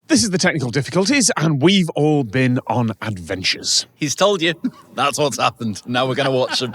This is the technical difficulties, and we've all been on adventures. He's told you. That's what's happened. Now we're going to watch him.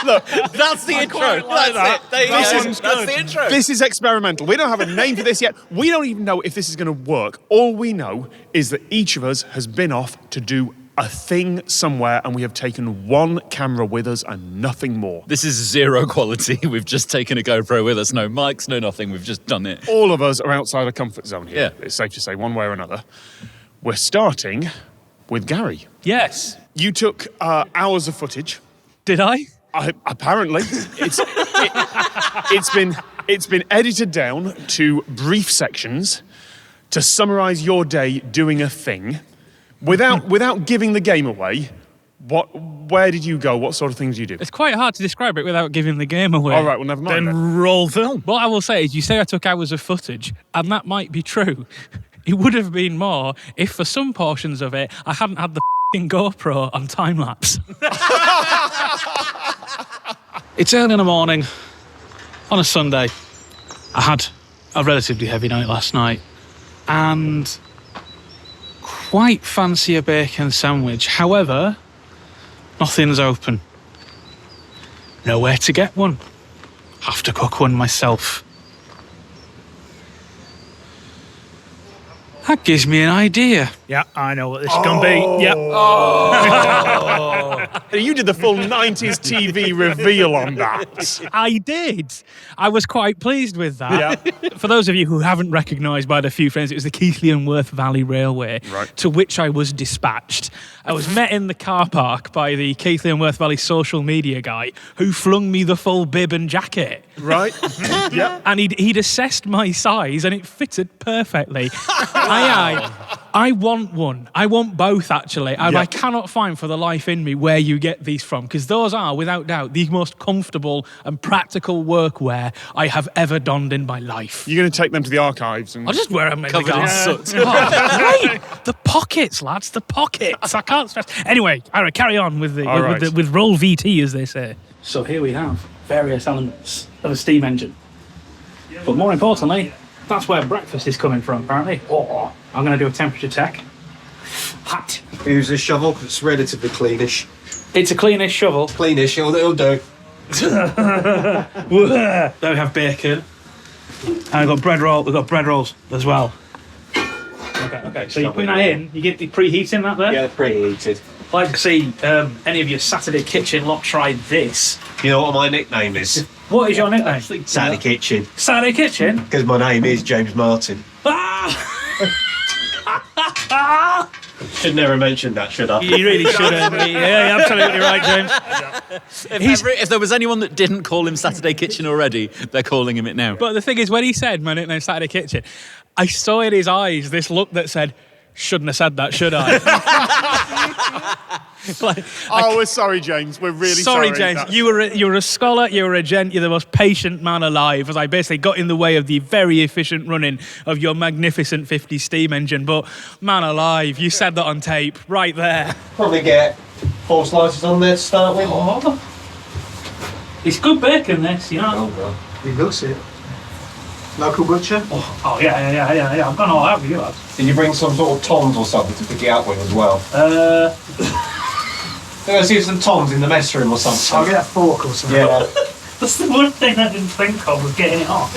Look, that's the intro. That's it. There you go. That's the intro. This is experimental. We don't have a name for this yet. We don't even know if this is going to work. All we know is that each of us has been off to do a thing somewhere, and we have taken one camera with us and nothing more. This is zero quality. We've just taken a GoPro with us. No mics, no nothing. We've just done it. All of us are outside our comfort zone here. Yeah. It's safe to say, one way or another. We're starting with Gary. Yes. You took hours of footage. Did I? Apparently, it's been edited down to brief sections to summarise your day doing a thing, without giving the game away. Where did you go? What sort of things do you do? It's quite hard to describe it without giving the game away. All right, well, never mind. Then roll film. What I will say is, you say I took hours of footage, and that might be true. It would have been more if, for some portions of it, I hadn't had the f***ing GoPro on time lapse. It's early in the morning on a Sunday. I had a relatively heavy night last night and quite fancy a bacon sandwich. However, nothing's open. Nowhere to get one. Have to cook one myself. That gives me an idea. Yeah, I know what this is going to be. Yeah. You did the full 90s TV reveal on that. I did. I was quite pleased with that. Yeah. For those of you who haven't recognised by the few friends, it was the Keighley and Worth Valley Railway, right, to which I was dispatched. I was met in the car park by the Keighley and Worth Valley social media guy who flung me the full bib and jacket. Right. Yeah. And he'd assessed my size and it fitted perfectly. I want one. I want both, actually. I cannot find for the life in me where you get these from, because those are, without doubt, the most comfortable and practical workwear I have ever donned in my life. You're going to take them to the archives and... I'll just wear them in the Covered in car. soot. Oh, great. The pockets, lads, the pockets. I can't stress. Anyway, all right, carry on with with roll VT, as they say. So here we have various elements of a steam engine. But more importantly, that's where breakfast is coming from, apparently. Oh, I'm going to do a temperature check. Hot. Use this shovel because it's relatively cleanish. It's a cleanish shovel. Cleanish, it'll do. There we have bacon. And we've got bread rolls as well. Okay. So you're putting that in, you get the preheating that there? Yeah, preheated. I'd like to see any of your Saturday Kitchen lot try this. You know what my nickname is? What is your nickname? Saturday Kitchen. Saturday Kitchen? Because my name is James Martin. Should never mention that, should I? You really shouldn't. Yeah, you're absolutely right, James. If there was anyone that didn't call him Saturday Kitchen already, they're calling him it now. But the thing is, when he said my nickname's Saturday Kitchen, I saw in his eyes this look that said, shouldn't have said that, should I? we're sorry, James. We're really sorry. James. You were a scholar, you were a gent, you're the most patient man alive, as I basically got in the way of the very efficient running of your magnificent 50 steam engine. But, man alive, you said that on tape, right there. Probably get 4 slices on there to start with. Oh. It's good bacon, this, you know. You looks it. Local butcher? Oh, yeah. I've gone all out with you, lads. Did you bring some sort of tongs or something to pick it out with as well? Let's see some tongs in the mess room or something. I'll get a fork or something. Yeah. That's the one thing I didn't think of, was getting it off.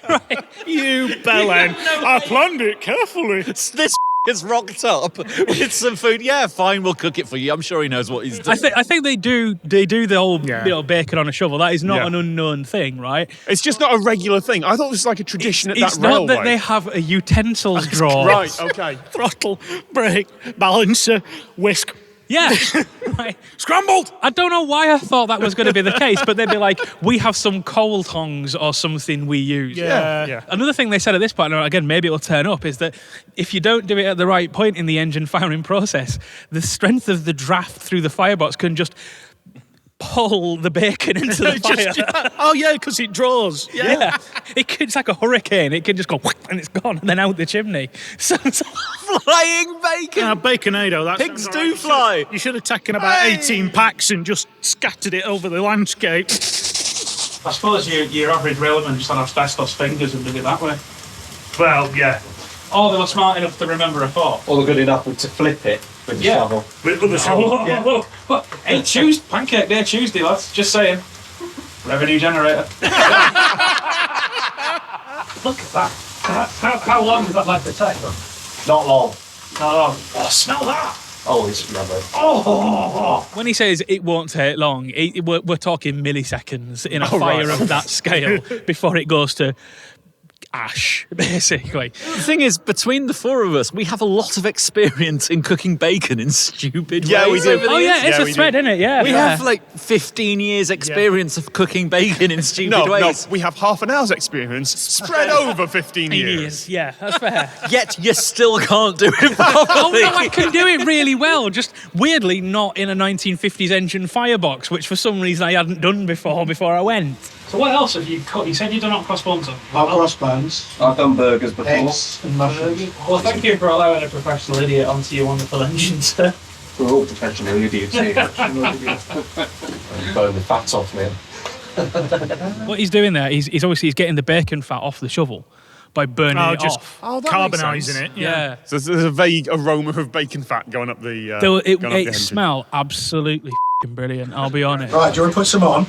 Right. You bellend. I planned it carefully. This has rocked up with some food. Yeah, fine, we'll cook it for you. I'm sure he knows what he's doing. I think they do the whole bacon on a shovel. That is not an unknown thing, right? It's just not a regular thing. I thought it was like a tradition at that It's railway. not that they have a utensils drawer. Right, okay. Throttle, brake, balancer, whisk. Yeah. Right. Scrambled! I don't know why I thought that was going to be the case, but they'd be like, we have some coal tongs or something we use. Yeah. Another thing they said at this point, and again, maybe it'll turn up, is that if you don't do it at the right point in the engine firing process, the strength of the draft through the firebox can just pull the bacon into the fire. Because it draws. Yeah. It's like a hurricane. It can just go whack, and it's gone, and then out the chimney. So Flying bacon! Baconado. That Pigs do fly! You should have taken about 18 packs and just scattered it over the landscape. I suppose your average railman just had asbestos fingers and did it that way. Well, yeah. Or they were smart enough to remember a fork. Or they're good enough to flip it with the shovel. With the shovel. What? Hey, Tuesday, pancake day Tuesday, lads. Just saying. Revenue generator. Look at that. How long does that like to take? Not long. Not long. Oh, smell that. Oh, it's lovely. Oh. When he says it won't take long, we're talking milliseconds in a fire of that scale before it goes to ash, basically. The thing is, between the four of us, we have a lot of experience in cooking bacon in stupid Yeah, we ways. do. over the Oh, years. yeah, it's a thread, isn't it? Yeah. We have like 15 years experience of cooking bacon in stupid No, ways. we have half an hour's experience spread over 15 years. Yeah, that's fair. Yet you still can't do it Oh, properly. no, I can do it really well. Just weirdly not in a 1950s engine firebox, which for some reason I hadn't done before I went. So what else have you cut? You said you've done on crossbones. I've crossbones, I've done burgers before. eggs, and mushrooms. Well, thank you for allowing a professional idiot onto your wonderful engine, sir. We're all professional idiots here. Burn the fat off me. What he's doing there, he's obviously getting the bacon fat off the shovel by burning it just off. Oh, that makes sense. carbonising it. Yeah. So there's a vague aroma of bacon fat going up the. It going up the engine. smelled absolutely f***ing brilliant, I'll be honest. Right, do you want to put some on?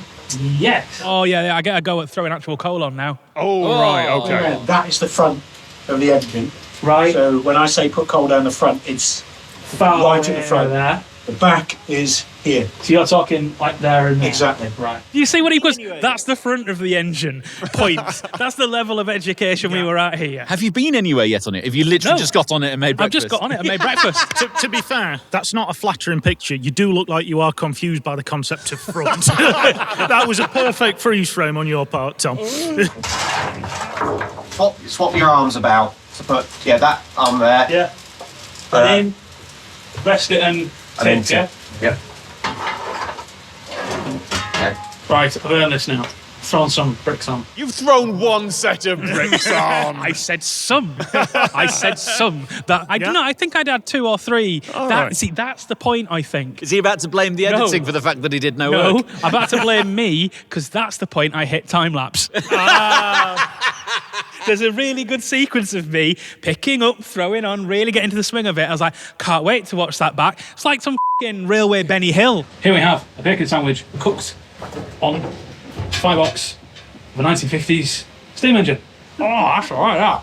Yes. Oh, yeah, I get a go at throwing actual coal on now. Oh, right, okay. Yeah, that is the front of the engine. Right. So when I say put coal down the front, it's Far right at away the front. there. The back is here. So you're talking like there and there. Exactly. Right. You see what he puts? That's the front of the engine. Point. That's the level of education we were at here. Have you been anywhere yet on it? Have you literally No. just got on it and made I've breakfast? just got on it and made breakfast. To be fair, that's not a flattering picture. You do look like you are confused by the concept of front. That was a perfect freeze frame on your part, Tom. Swap your arms about. So put that arm there. Yeah. And then rest it and then tip, yeah? Yep. Right, I've earned this now. Thrown some bricks on. You've thrown one set of bricks on. I said some. I said some. That I don't know. I think I'd had 2 or 3. right. See, that's the point. I think. Is he about to blame the No. editing for the fact that he did no No, work? I'm about to blame me because that's the point I hit time lapse. There's a really good sequence of me picking up, throwing on, really getting to the swing of it. I was like, can't wait to watch that back. It's like some f***ing Railway Benny Hill. Here we have a bacon sandwich cooked on firebox of a 1950s steam engine. Oh, that's all right, that.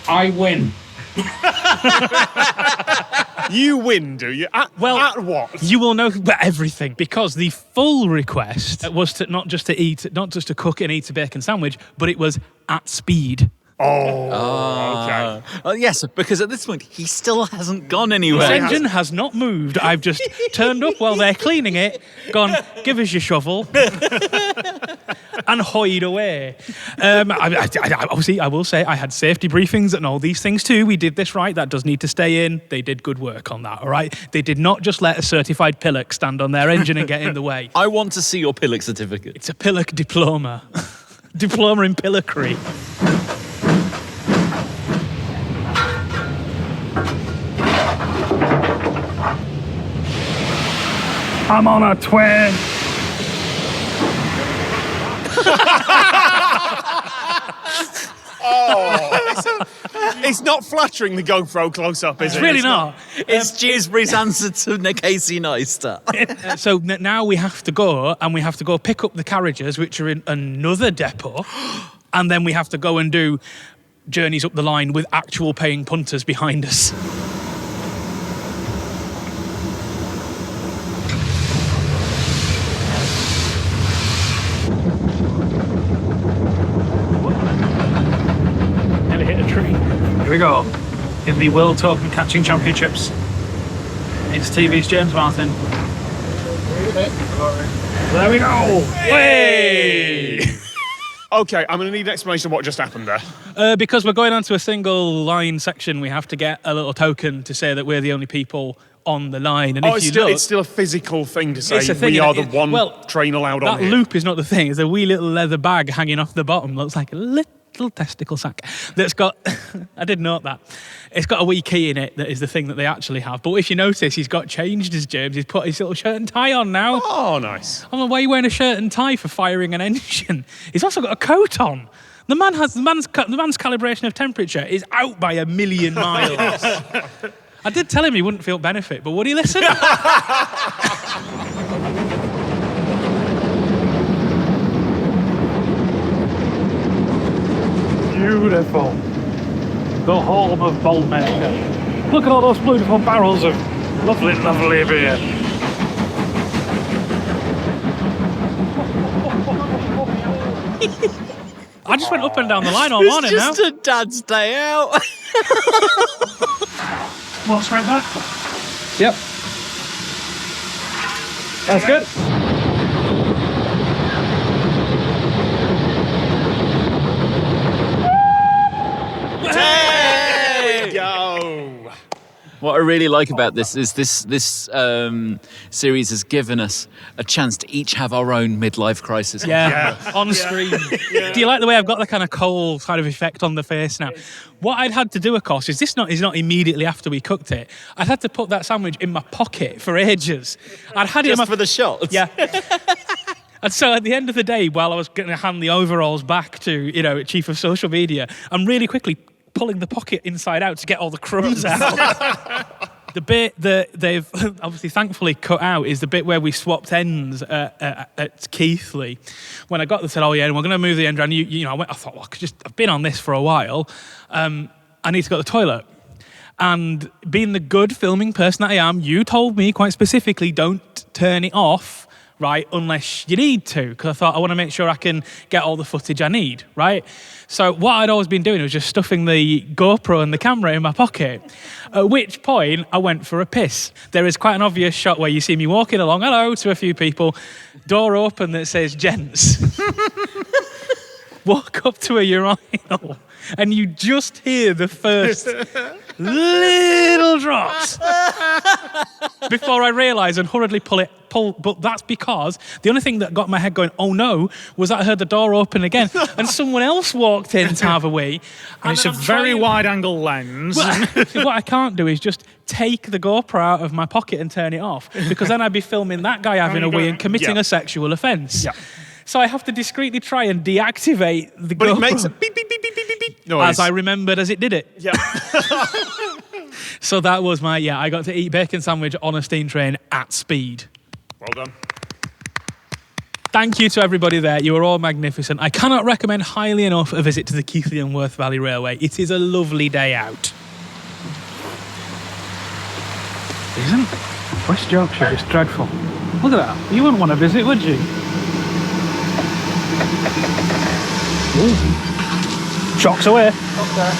I win. You win, do you? At what? You will know everything because the full request was to not just to cook and eat a bacon sandwich, but it was at speed. Okay. Yes, because at this point, he still hasn't gone This anywhere. engine has not moved. I've just turned up while they're cleaning it, gone, give us your shovel, and hoyed away. Obviously, I will say I had safety briefings and all these things too. We did this right. That does need to stay in. They did good work on that, all right? They did not just let a certified pillock stand on their engine and get in the way. I want to see your pillock certificate. It's a pillock diploma. Diploma in pillockry. I'm on a twin. It's not flattering the GoPro close-up, is it? It's really not. It's Dewsbury's answer to Casey Neistat. So now we have to go and we have to go pick up the carriages, which are in another depot, and then we have to go and do journeys up the line with actual paying punters behind us. Nearly hit a tree. Here we go. In the World Token Catching Championships. It's TV's James Martin. There we go. Way! Okay, I'm going to need an explanation of what just happened there. Because we're going onto a single line section, we have to get a little token to say that we're the only people on the line. And It's still a physical thing to say It's a thing, we are it- the one well, train allowed on that here. loop is not the thing. It's a wee little leather bag hanging off the bottom. Looks like a little little testicle sack that's got. I did note that it's got a wee key in it. That is the thing that they actually have. But if you notice, he's got changed his James. He's put his little shirt and tie on now. Oh, nice. I'm like, why are you wearing a shirt and tie for firing an engine? He's also got a coat on. The man's calibration of temperature is out by 1 million miles. I did tell him he wouldn't feel benefit, but would he listen? Beautiful. The home of Boldmaker. Look at all those beautiful barrels of lovely beer. I just went up and down the line all morning now. It's just a dad's day out. What's right back? Yep. That's good. There we go. What I really like about this is this series has given us a chance to each have our own midlife crisis. Yeah, on screen. Do you like the way I've got the kind of coal kind of effect on the face now? What I'd had to do, of course, is not immediately after we cooked it. I'd had to put that sandwich in my pocket for ages. I'd had it in my... for the shots. Yeah. And so at the end of the day, while I was going to hand the overalls back to, Chief of Social Media, I'm really quickly pulling the pocket inside out to get all the crumbs out. The bit that they've obviously thankfully cut out is the bit where we swapped ends at Keithley. When I got there, said, "Oh yeah, and we're going to move the end around." I thought, well, I've been on this for a while. I need to go to the toilet. And being the good filming person that I am, you told me quite specifically, don't turn it off, right, unless you need to, because I thought I want to make sure I can get all the footage I need, right? So what I'd always been doing was just stuffing the GoPro and the camera in my pocket, at which point I went for a piss. There is quite an obvious shot where you see me walking along, hello, to a few people, door open that says gents. Walk up to a urinal and you just hear the first little drops before I realise and hurriedly pull. But that's because the only thing that got my head going, oh no, was that I heard the door open again and someone else walked in to have a wee. And it's a very wide-angle lens. What I can't do is just take the GoPro out of my pocket and turn it off, because then I'd be filming that guy having a wee and committing a sexual offence. Yeah. So I have to discreetly try and deactivate the GoPro. But it makes a beep, beep, beep, beep, beep, beep noise. As I remembered as it did it. Yeah. So that was I got to eat bacon sandwich on a steam train at speed. Well done. Thank you to everybody there. You were all magnificent. I cannot recommend highly enough a visit to the Keighley and Worth Valley Railway. It is a lovely day out. Isn't West Yorkshire is dreadful. Look at that. You wouldn't want to visit, would you? Ooh. Shocks away. Okay.